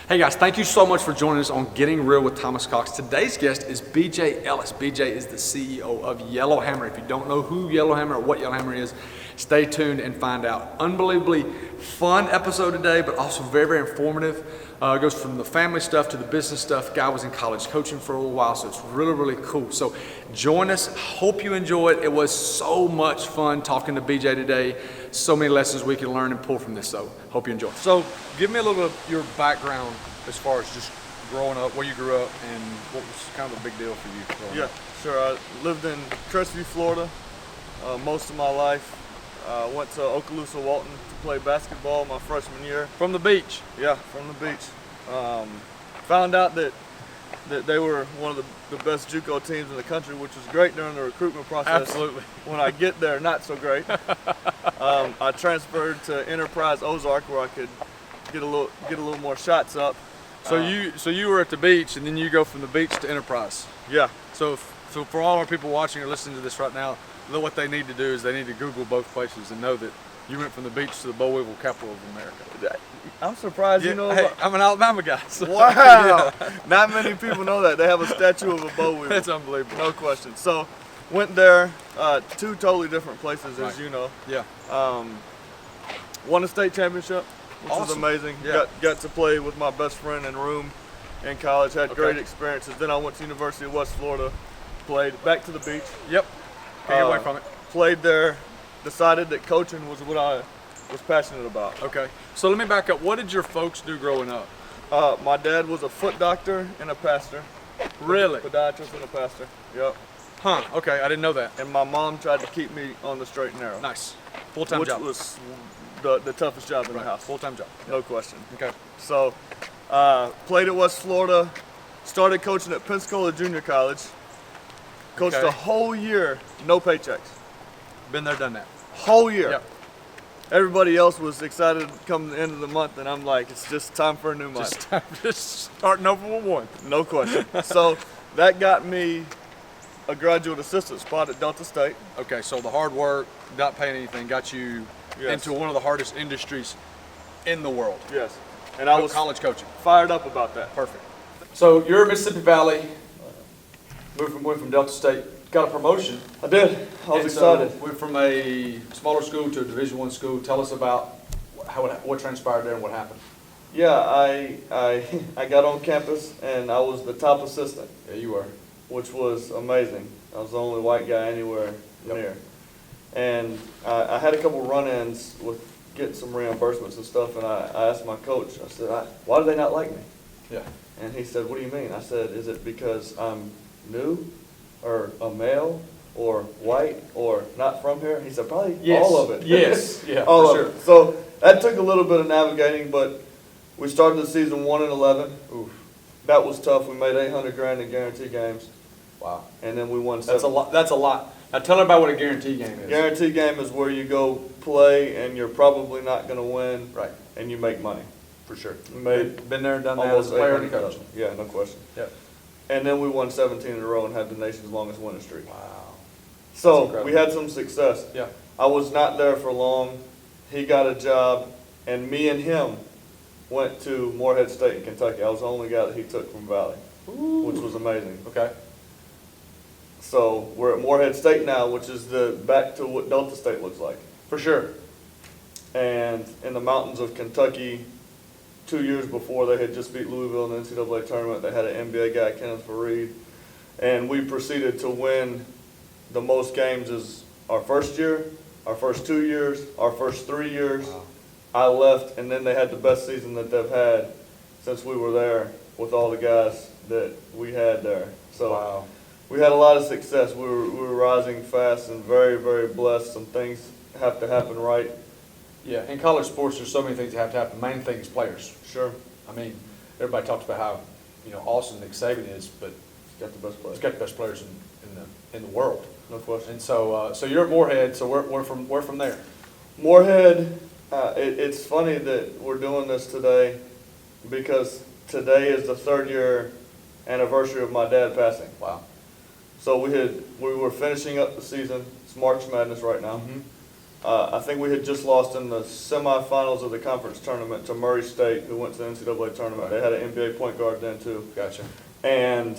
Hey guys, thank you so much for joining us on Getting Real with Thomas Cox. Today's guest is BJ Ellis. BJ is the CEO of Yellowhammer. If you don't know who Yellowhammer or what Yellowhammer is, stay tuned and find out. Unbelievably fun episode today, but also very, very informative. It goes from the family stuff to the business stuff. Guy was in college coaching for a little while, so it's really, really cool. So join us. Hope you enjoy it. It was so much fun talking to BJ today. So many lessons we can learn and pull from this, so hope you enjoy. So give me a little bit of your background as far as just growing up, where you grew up, and what was kind of a big deal for you growing up. Sure. I lived in Crestview, Florida most of my life. Went to Okaloosa Walton to play basketball my freshman year. From the beach? Yeah, from the beach. Found out that they were one of the best JUCO teams in the country, which was great during the recruitment process. Absolutely. When I get there, not so great. I transferred to Enterprise Ozark, where I could get a little more shots up. So you were at the beach, and then you go from the beach to Enterprise. Yeah. So for all our people watching or listening to this right now, what they need to do is they need to Google both places and know that you went from the beach to the boll weevil capital of America. I'm surprised you know. Hey, I'm an Alabama guy. So. Wow. Yeah. Not many people know that. They have a statue of a boll weevil. That's unbelievable. No question. So went there, two totally different places, Right. as you know. Yeah. Won a state championship, which was Awesome. amazing. Yeah. Got to play with my best friend in room in college. Had great experiences. Then I went to University of West Florida, played back to the beach. Yep. Can't get away from it. Played there, decided that coaching was what I was passionate about. Okay. So let me back up. What did your folks do growing up? My dad was a foot doctor and a pastor. Really? Podiatrist and a pastor. Yep. Huh. Okay. I didn't know that. And my mom tried to keep me on the straight and narrow. Nice. Full-time job. Which was the toughest job in the house. Full-time job. No question. Okay. So, played at West Florida, started coaching at Pensacola Junior College, coached Okay. a whole year, no paychecks. Been there, done that. Whole year. Yep. Everybody else was excited to come to the end of the month, and I'm like, it's just time for a new month. Just starting over with one. No question. So that got me a graduate assistant spot at Delta State. Okay, so the hard work, not paying anything, got you Yes. into one of the hardest industries in the world. Yes. And I was college coaching. fired up about that. Perfect. So you're at Mississippi Valley, went from Delta State, got a promotion. I did. I was excited. Went from a smaller school to a Division I school. Tell us about what transpired there and what happened. Yeah, I got on campus and I was the top assistant. Yeah, you were. Which was amazing. I was the only white guy anywhere near. And I had a couple run-ins with getting some reimbursements and stuff, and I asked my coach, I said, why do they not like me? Yeah. And he said, what do you mean? I said, is it because I'm new, or a male, or white, or not from here? He said, probably Yes. all of it. Yes. Yeah, all for of sure. it. So that took a little bit of navigating, but we started the season 1-11. Oof. That was tough. We made $800,000 in guarantee games. Wow. And then we won That's a 7. lot. That's a lot. Now tell everybody what a guarantee game is. Guarantee game is where you go play and you're probably not going to win, Right. and you make money. For sure. We made Been there and done that as almost a player and a coach. $800,000. Yeah, no question. Yep. And then we won 17 in a row and had the nation's longest winning streak. Wow. So incredible. we had some success. Yeah. I was not there for long. He got a job, and me and him went to Morehead State in Kentucky. I was the only guy that he took from Valley, which was amazing. Okay. So we're at Morehead State now, which is back to what Delta State looks like. For sure. And in the mountains of Kentucky, 2 years before, they had just beat Louisville in the NCAA tournament. They had an NBA guy, Kenneth Fareed, and we proceeded to win the most games as our first year, our first 2 years, our first 3 years. Wow. I left, and then they had the best season that they've had since we were there with all the guys that we had there. So Wow. we had a lot of success. We were rising fast and very, very blessed. Some things have to happen right. Yeah, in college sports, there's so many things that have to happen. Main thing is players. Sure. I mean, everybody talks about how, awesome Nick Saban is, but Got the best he's players. got the best players in the world. No question. And so, so you're at Morehead. So we're from there. Morehead, it's funny that we're doing this today because today is the 3rd year anniversary of my dad passing. Wow. So we were finishing up the season. It's March Madness right now. Mm-hmm. I think we had just lost in the semifinals of the conference tournament to Murray State, who went to the NCAA tournament. They had an NBA point guard then too. Gotcha. And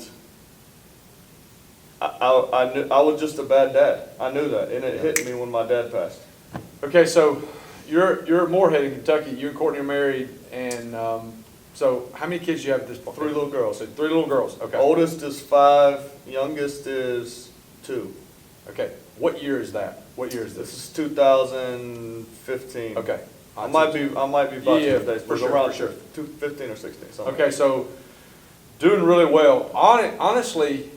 I knew I was just a bad dad. I knew that, and it hit me when my dad passed. Okay, so you're at Moorhead in Kentucky. You and Courtney are married, and so how many kids do you have at this point? 3 little girls. So 3 little girls. Okay. Oldest is 5, youngest is 2. Okay. What year is that? What year is This this? is 2015. Okay. I might be about Yeah, these days, for but sure, around for sure. 15 or 16. Something. Okay, so doing really well. Honestly,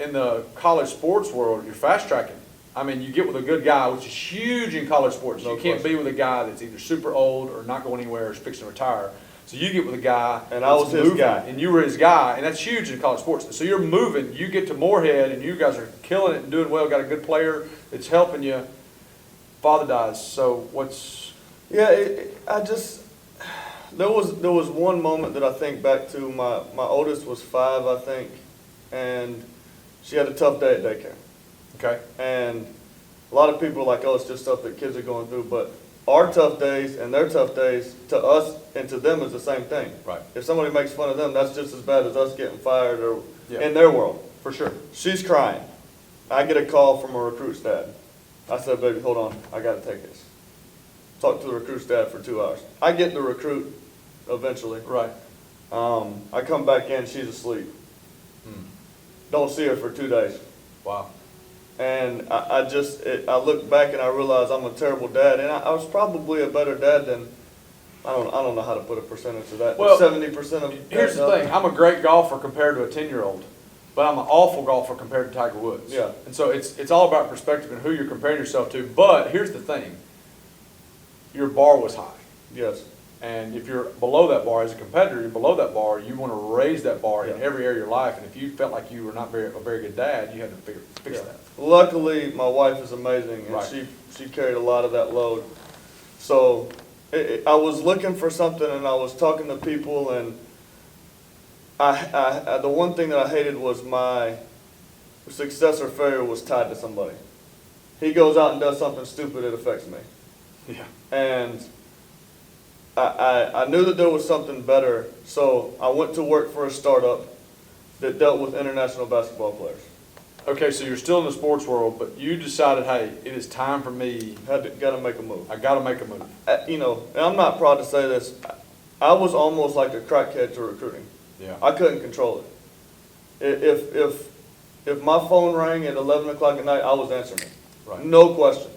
in the college sports world, you're fast tracking. I mean, you get with a good guy, which is huge in college sports. No You can't question. be with a guy that's either super old or not going anywhere or is fixing to retire. So you get with a guy, And I was that's his guy. and you were his guy, and that's huge in college sports. So you're moving. You get to Moorhead, and you guys are killing it and doing well. Got a good player that's helping you. Father dies. So what's Yeah, there was one moment that I think back to. My oldest was 5, I think, and she had a tough day at daycare. okay? And a lot of people are like, oh, it's just stuff that kids are going through. But our tough days and their tough days to us and to them is the same thing. Right. If somebody makes fun of them, that's just as bad as us getting fired or Yeah. in their world. For sure. She's crying. I get a call from a recruit's dad. I said, baby, hold on. I got to take this. Talk to the recruit's dad for 2 hours. I get the recruit eventually. Right. I come back in, she's asleep. Don't see her for 2 days. Wow. And I look back and I realize I'm a terrible dad, and I was probably a better dad than, I don't know how to put a percentage to that. Well, 70% of Here's the thing. I'm a great golfer compared to a 10-year-old, but I'm an awful golfer compared to Tiger Woods. Yeah. And so it's all about perspective and who you're comparing yourself to. But here's the thing. Your bar was high. Yes. And if you're below that bar as a competitor, you're below that bar, you want to raise that bar in Yeah. every area of your life. And if you felt like you were not a very good dad, you had to fix Yeah. that. Luckily, my wife is amazing, and Right. she carried a lot of that load. So I was looking for something, and I was talking to people, and the one thing that I hated was my success or failure was tied to somebody. He goes out and does something stupid, it affects me. Yeah. And I knew that there was something better, so I went to work for a startup that dealt with international basketball players. Okay, so you're still in the sports world, but you decided, hey, it is time for me. Got to make a move. I got to make a move. You know, and I'm not proud to say this. I was almost like a crackhead to recruiting. Yeah. I couldn't control it. If my phone rang at 11 o'clock at night, I was answering it. Right. No question.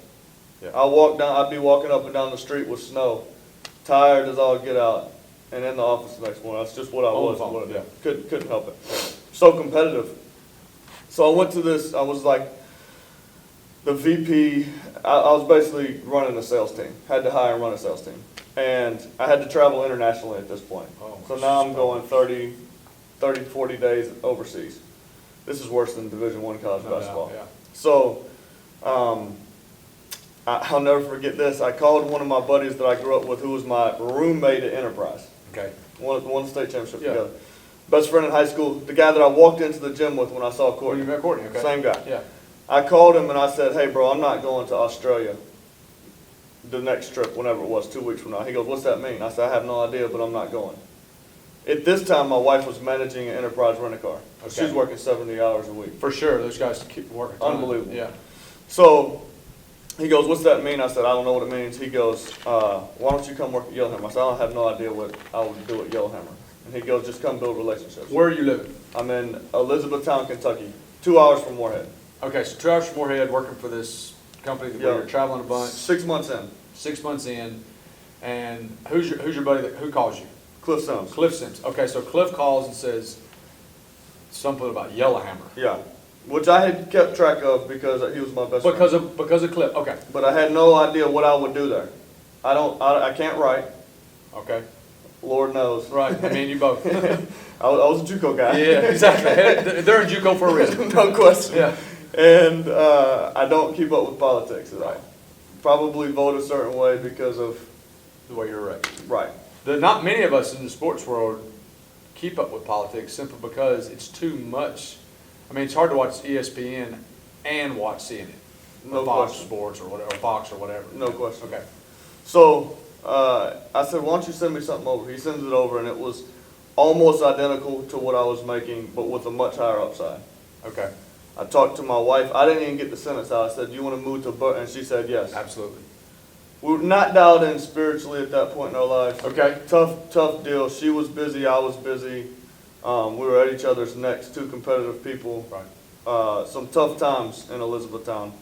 Yeah. I'd be walking up and down the street with snow, tired as all get out, and in the office the next morning. That's just what I On the was. phone, What I did. yeah. Couldn't help it. So competitive. So I went to this, I was like the VP, I was basically running a sales team. Had to hire and run a sales team. And I had to travel internationally at this point. Oh, So now I'm going 30, 40 days overseas. This is worse than Division I college No doubt, basketball. yeah. So I'll never forget this. I called one of my buddies that I grew up with, who was my roommate at Enterprise. Okay. Won the state championship Yeah. together. Best friend in high school, the guy that I walked into the gym with when I saw Well, Courtney. you met Courtney, okay. Same guy. Yeah. I called him and I said, hey bro, I'm not going to Australia the next trip, whenever it was, 2 weeks from now. He goes, what's that mean? I said, I have no idea, but I'm not going. At this time, my wife was managing an Enterprise rent-a-car. Okay. She's working 70 hours a week. For sure, those guys keep working. Unbelievable. Yeah. So he goes, what's that mean? I said, I don't know what it means. He goes, why don't you come work at Yellowhammer? I said, I have no idea what I would do at Yellowhammer. And he goes, just come build relationships. Where are you living? I'm in Elizabethtown, Kentucky, 2 hours from Moorhead. Okay, so 2 hours from Moorhead, working for this company where Yeah. you're traveling a bunch, 6 months in. 6 months in, and who's your buddy who calls you? Cliff Sims. Cliff Sims. Okay, so Cliff calls and says something about Yellowhammer. Yeah, which I had kept track of because he was my best friend. Because of Cliff. Okay. But I had no idea what I would do there. I can't write. Okay. Lord knows. Right. I mean, you both. I was a JUCO guy. Yeah, exactly. They're in JUCO for a reason. No question. Yeah. And I don't keep up with politics at all. Probably vote a certain way because of The way you're raised. right. Not many of us in the sports world keep up with politics simply because it's too much. I mean, it's hard to watch ESPN and watch CNN. No or Fox question. Sports or whatever, or Fox or whatever. No question. Okay. So I said, why don't you send me something over? He sends it over, and it was almost identical to what I was making, but with a much higher upside. Okay. I talked to my wife. I didn't even get the sentence out. I said, do you want to move to Burton? And she said yes. Absolutely. We were not dialed in spiritually at that point in our life. Okay. Tough deal. She was busy. I was busy. We were at each other's necks, two competitive people. Right. Some tough times in Elizabethtown.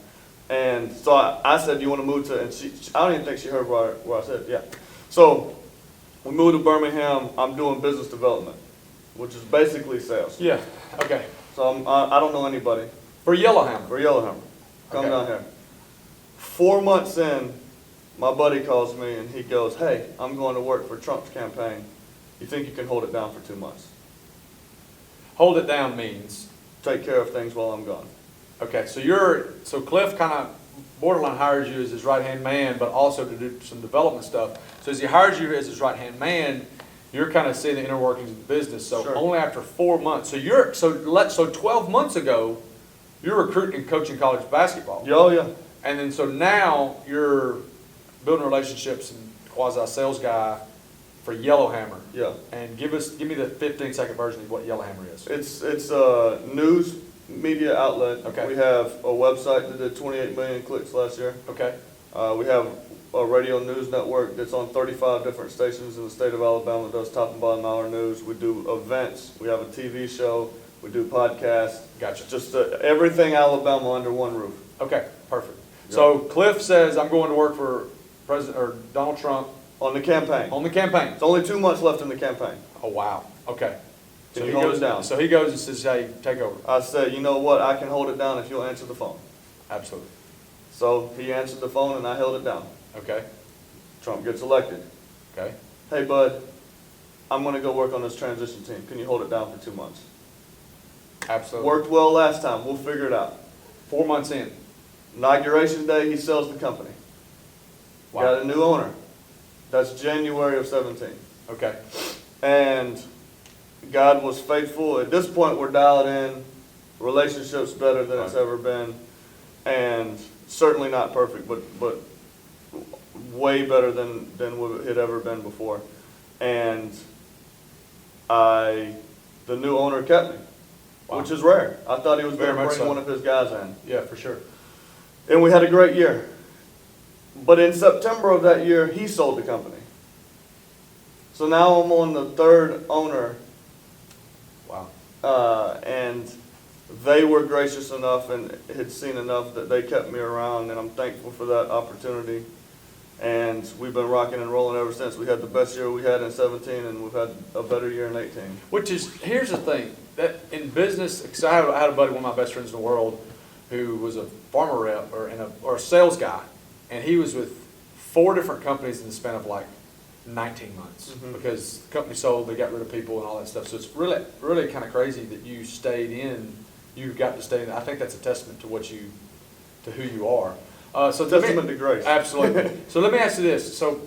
And so I said, do you want to move to, and I don't even think she heard where I said, yeah. So we moved to Birmingham. I'm doing business development, which is basically sales. Yeah. Okay. So I don't know anybody. For Yellowhammer. For Yellowhammer. Come Okay. down here. 4 months in, my buddy calls me and he goes, hey, I'm going to work for Trump's campaign. You think you can hold it down for 2 months? Hold it down means. Take care of things while I'm gone. Okay, so Cliff kind of borderline hires you as his right-hand man, but also to do some development stuff. So as he hires you as his right-hand man, you're kind of seeing the inner workings of the business. So Sure. only after 4 months. So 12 months ago, you're recruiting and coaching college basketball. Yeah, oh, yeah. And then so now you're building relationships and quasi-sales guy for Yellowhammer. Yeah. And give me the 15-second version of what Yellowhammer is. It's a news media outlet. Okay. We have a website that did 28 million clicks last year. Okay. We have a radio news network that's on 35 different stations in the state of Alabama that does top and bottom hour news. We do events. We have a TV show. We do podcasts. Gotcha. Just everything Alabama under one roof. Okay, perfect. Yeah. So Cliff says, I'm going to work for President or Donald Trump On the campaign. on the campaign. It's only 2 months left in the campaign. Oh, wow. Okay. Can you hold it down? So he goes and says, hey, take over. I said, you know what? I can hold it down if you'll answer the phone. Absolutely. So he answered the phone and I held it down. Okay. Trump gets elected. Okay. Hey, bud, I'm going to go work on this transition team. Can you hold it down for 2 months? Absolutely. Worked well last time. We'll figure it out. 4 months in. Inauguration day, he sells the company. Wow. Got a new owner. That's January of 17. Okay. And God was faithful. At this point, we're dialed in. Relationship's better than it's Right. ever been. And certainly not perfect, but way better than what it had ever been before. And the new owner kept me, Wow. which is rare. I thought he was Very going to much bring so. one of his guys in. Yeah, for sure. And we had a great year. But in September of that year, he sold the company. So now I'm on the third owner, Wow. and they were gracious enough and had seen enough that they kept me around, and I'm thankful for that opportunity. And we've been rocking and rolling ever since. We had the best year we had in 17, and we've had a better year in 18. Which is, here's the thing, that in business, because I had a buddy, one of my best friends in the world, who was a farmer rep or a sales guy, and he was with 4 different companies in the span of like 19 months Mhm. because the company sold, they got rid of people and all that stuff. So it's really kind of crazy that you stayed in. You got to stay in. I think that's a testament to who you are. So Testament to grace. Absolutely. So let me ask you this. So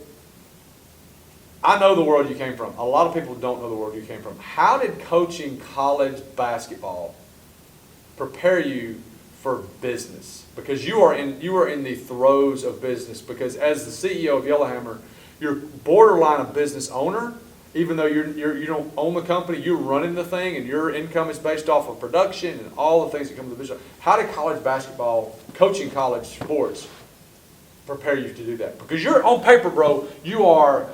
I know the world you came from. A lot of people don't know the world you came from. How did coaching college basketball prepare you for business? Because you are in the throes of business. Because as the CEO of Yellowhammer, you're borderline a business owner. Even though you don't own the company, you're running the thing, and your income is based off of production and all the things that come with the business. How did college basketball, coaching college sports, prepare you to do that? Because you're on paper, bro. You are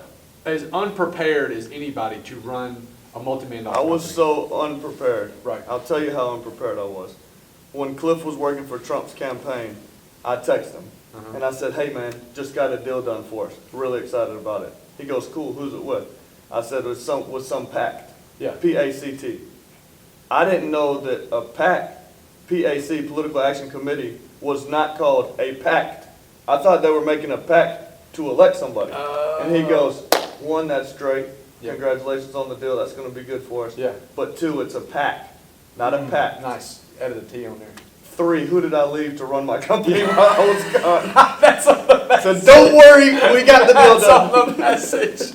as unprepared as anybody to run a multi-million-dollar I company. was so unprepared. Right. I'll tell you how unprepared I was. When Cliff was working for Trump's campaign, I texted him. Uh-huh. And I said, hey man, just got a deal done for us. Really excited about it. He goes, cool, who's it with? I said, with some PAC. Yeah. P-A-C-T. I didn't know that a PAC, P-A-C, Political Action Committee, was not called a pact. I thought they were making a pact to elect somebody. And he goes, 1, that's great. Yeah. Congratulations on the deal. That's going to be good for us. Yeah. But 2, it's a PAC, not a pact. Nice. Added a T on there. 3, who did I leave to run my company while I was gone? That's on the message. So don't worry, we got the deal That's on done. the message.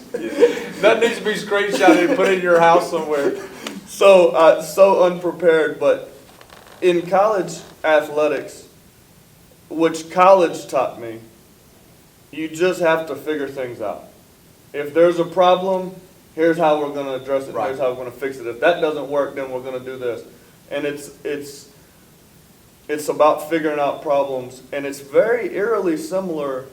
That needs to be screenshotted and put in your house somewhere. So unprepared, but in college athletics, which college taught me, you just have to figure things out. If there's a problem, here's how we're going to address it. Right. Here's how we're going to fix it. If that doesn't work, then we're going to do this. And it's about figuring out problems, and it's very eerily similar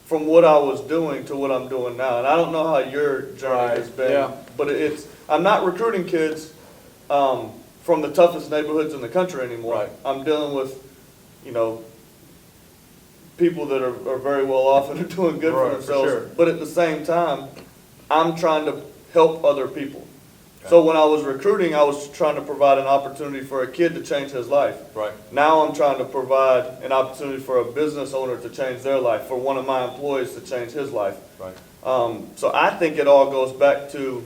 from what I was doing to what I'm doing now. And I don't know how your journey has been, but I'm not recruiting kids from the toughest neighborhoods in the country anymore. Right. I'm dealing with, people that are very well off and are doing good for themselves. For sure. But at the same time, I'm trying to help other people. So when I was recruiting, I was trying to provide an opportunity for a kid to change his life. Right. Now I'm trying to provide an opportunity for a business owner to change their life, for one of my employees to change his life. Right. So I think it all goes back to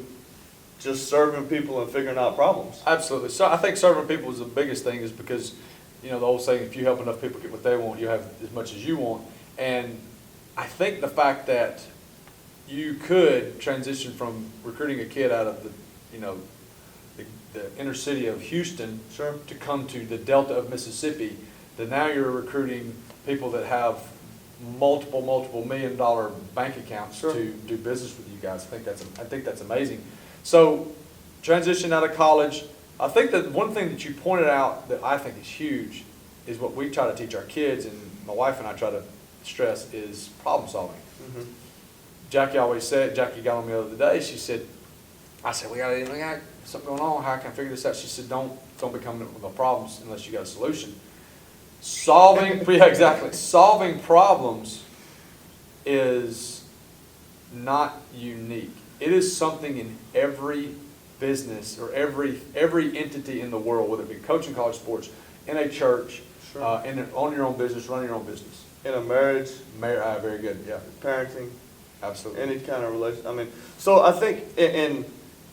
just serving people and figuring out problems. Absolutely. So I think serving people is the biggest thing, is because, the old saying, if you help enough people get what they want, you have as much as you want. And I think the fact that you could transition from recruiting a kid out of the inner city of Houston to come to the Delta of Mississippi, that now you're recruiting people that have multiple $1 million bank accounts to do business with you guys. I think that's amazing. So transition out of college, I think that one thing that you pointed out that I think is huge is what we try to teach our kids, and my wife and I try to stress, is problem solving. Mm-hmm. Jackie got on me the other day, I said, we got something going on, how can I figure this out? She said, don't be coming up with no problems unless you got a solution. Solving problems is not unique. It is something in every business or every entity in the world, whether it be coaching college sports, in a church, on your own business, running your own business. In a marriage. Very good, yeah. Parenting. Absolutely. Any kind of relation. So I think, and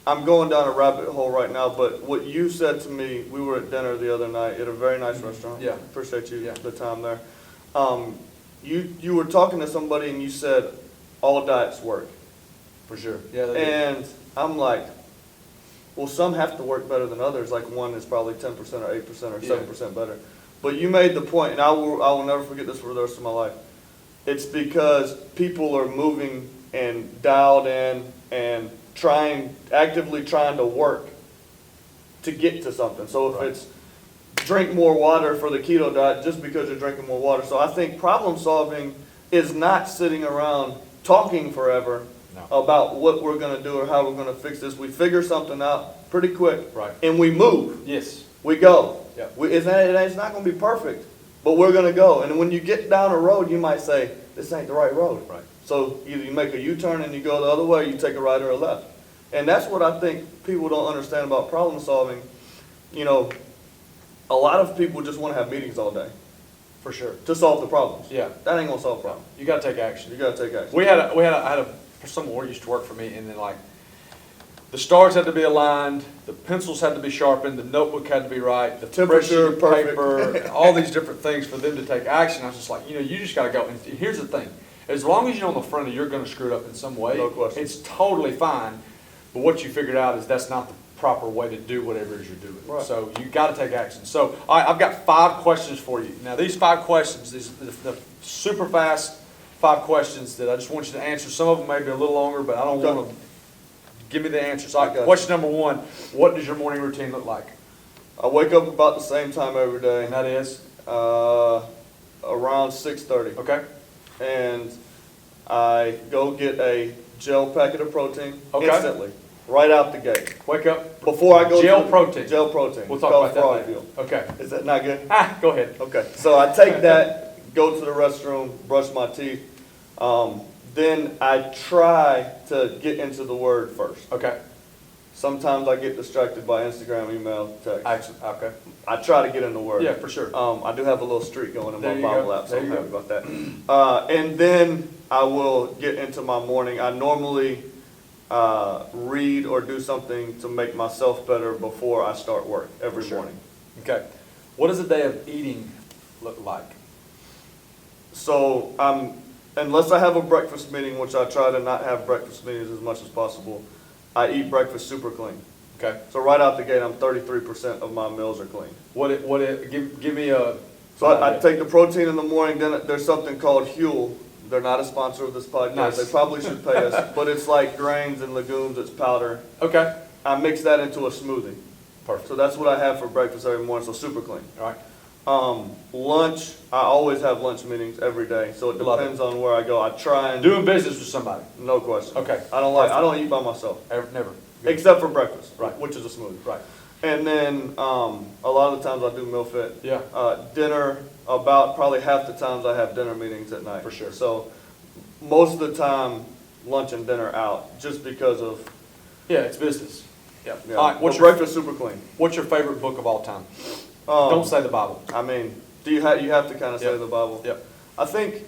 I'm going down a rabbit hole right now, but what you said to me, we were at dinner the other night at a very nice restaurant. Yeah. Appreciate you, the time there. You were talking to somebody and you said, all diets work. For sure. Yeah. And I'm like, well, some have to work better than others. Like one is probably 10% or 8% or 7% better. But you made the point, and I will never forget this for the rest of my life. It's because people are moving and dialed in and actively trying to work to get to something. So if it's drink more water for the keto diet just because you're drinking more water. So I think problem solving is not sitting around talking forever about what we're going to do or how we're going to fix this. We figure something out pretty quick, and we move. Yes. We go. Yeah. It's not going to be perfect, but we're going to go. And when you get down a road, you might say, this ain't the right road. Right. So either you make a U-turn and you go the other way, or you take a right or a left. And that's what I think people don't understand about problem solving. A lot of people just want to have meetings all day. For sure. To solve the problems. Yeah. That ain't going to solve problems. You got to take action. You got to take action. I had someone who used to work for me, and then the stars had to be aligned, the pencils had to be sharpened, the notebook had to be right, the temperature, paper, all these different things for them to take action. I was just like, you just got to go. And here's the thing. As long as you know on the front end you're going to screw it up in some way, no question. It's totally fine. But what you figured out is that's not the proper way to do whatever it is you're doing. Right. So you got to take action. So all right, I've got 5 questions for you. Now these 5 questions, the super fast 5 questions that I just want you to answer. Some of them may be a little longer, but I don't want to. Give me the answers. All right, question number 1, what does your morning routine look like? I wake up about the same time every day. And that is? Around 6:30. Okay. And I go get a gel packet of protein instantly, right out the gate. Wake up. Before I go gel protein. Gel protein. We'll talk about that later. Okay. Is that not good? Go ahead. Okay. So I take that, go to the restroom, brush my teeth. Then I try to get into the Word first. Okay. Sometimes I get distracted by Instagram, email, text. Okay. I try to get in the Word. Yeah, for sure. I do have a little streak going in my There you Bible go. app, so There I'm you happy about that. And then I will get into my morning. I normally read or do something to make myself better before I start work every morning. Okay. What does a day of eating look like? So unless I have a breakfast meeting, which I try to not have breakfast meetings as much as possible, I eat breakfast super clean. Okay. So right out the gate, 33% of my meals are clean. Give me a So I take the protein in the morning, then there's something called Huel. They're not a sponsor of this podcast. Nice. They probably should pay us, but it's like grains and legumes, it's powder. Okay. I mix that into a smoothie. Perfect. So that's what I have for breakfast every morning, so super clean. All right. Lunch, I always have lunch meetings every day, so it Love depends on where I go. I try and Doing business with somebody. no question. Okay. I don't eat by myself. Never. Good. Except for breakfast, Right. which is a smoothie. Right. And then a lot of the times I do Mealfit. Yeah. Dinner, about probably half the times I have dinner meetings at night. For sure. So most of the time, lunch and dinner out, just because of, Yeah, it's business. Yeah. yeah. All right. But breakfast super clean. What's your favorite book of all time? Don't say the Bible. I mean, you have to kind of say Yep. the Bible. Yep. I think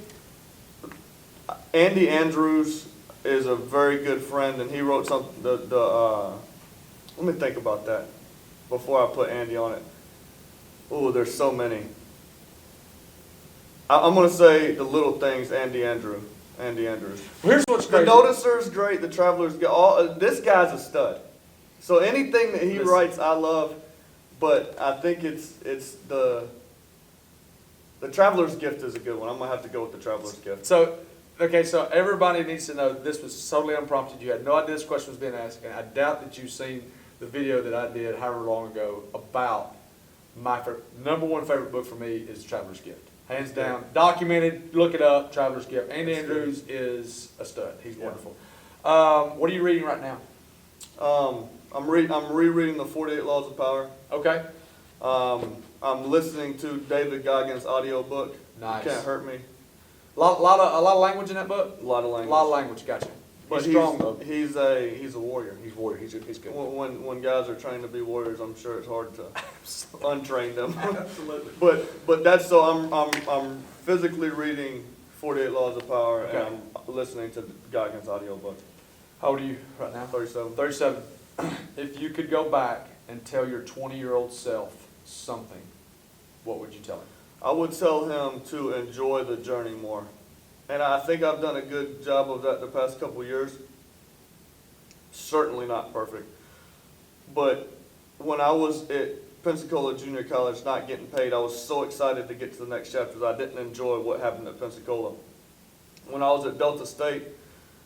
Andy Andrews is a very good friend, and he wrote something. Let me think about that before I put Andy on it. Oh, there's so many. I'm going to say The Little Things, Andy Andrews. Here's what's The crazy. Noticer's great. The Traveler's good. This guy's a stud. So anything that he Listen. writes, I love. But I think it's the Traveler's Gift is a good one. I'm gonna have to go with the Traveler's Gift. So, okay, so everybody needs to know this was totally unprompted. You had no idea this question was being asked, and I doubt that you've seen the video that I did however long ago about my number one favorite book for me is Traveler's Gift. Hands down, documented, look it up, Traveler's Gift. Andy Andrews is a stud. He's wonderful. What are you reading right now? I'm rereading the 48 Laws of Power. Okay. I'm listening to David Goggins' audiobook. Nice. Can't Hurt Me. A lot of language in that book? A lot of language. A lot of language, gotcha. But He's strong though. He's a warrior. He's warrior, he's good. When guys are trained to be warriors, I'm sure it's hard to untrain them. Absolutely. But that's so I'm physically reading 48 Laws of Power, Okay. and I'm listening to Goggins' audiobook. How old are you right now? 37. 37. If you could go back and tell your 20-year-old self something, what would you tell him? I would tell him to enjoy the journey more. And I think I've done a good job of that the past couple of years. Certainly not perfect. But when I was at Pensacola Junior College not getting paid, I was so excited to get to the next chapters. I didn't enjoy what happened at Pensacola. When I was at Delta State,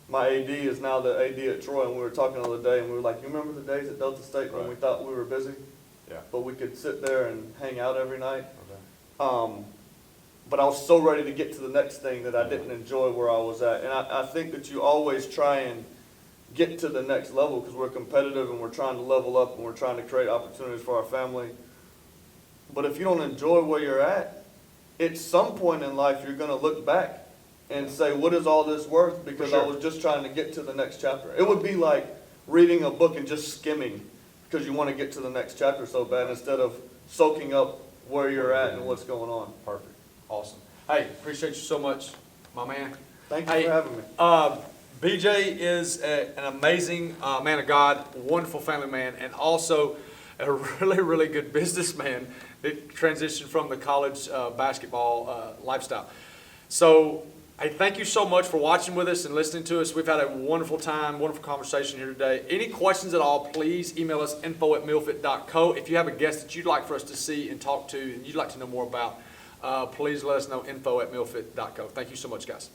my AD is now the AD at Troy, and we were talking the other day, and we were like, you remember the days at Delta State when we thought we were busy? Yeah. But we could sit there and hang out every night. Okay. But I was so ready to get to the next thing that I didn't enjoy where I was at. And I think that you always try and get to the next level because we're competitive and we're trying to level up and we're trying to create opportunities for our family. But if you don't enjoy where you're at some point in life you're going to look back and say, what is all this worth? Because I was just trying to get to the next chapter. It would be like reading a book and just skimming because you want to get to the next chapter so bad instead of soaking up where you're at and what's going on. Perfect. Awesome. Hey, appreciate you so much, my man. Thank you Hey, for having me. BJ is an amazing man of God, wonderful family man, and also a really, really good businessman that transitioned from the college basketball lifestyle. So, hey, thank you so much for watching with us and listening to us. We've had a wonderful time, wonderful conversation here today. Any questions at all, please email us info@mealfit.co. If you have a guest that you'd like for us to see and talk to and you'd like to know more about, please let us know info@mealfit.co. Thank you so much, guys.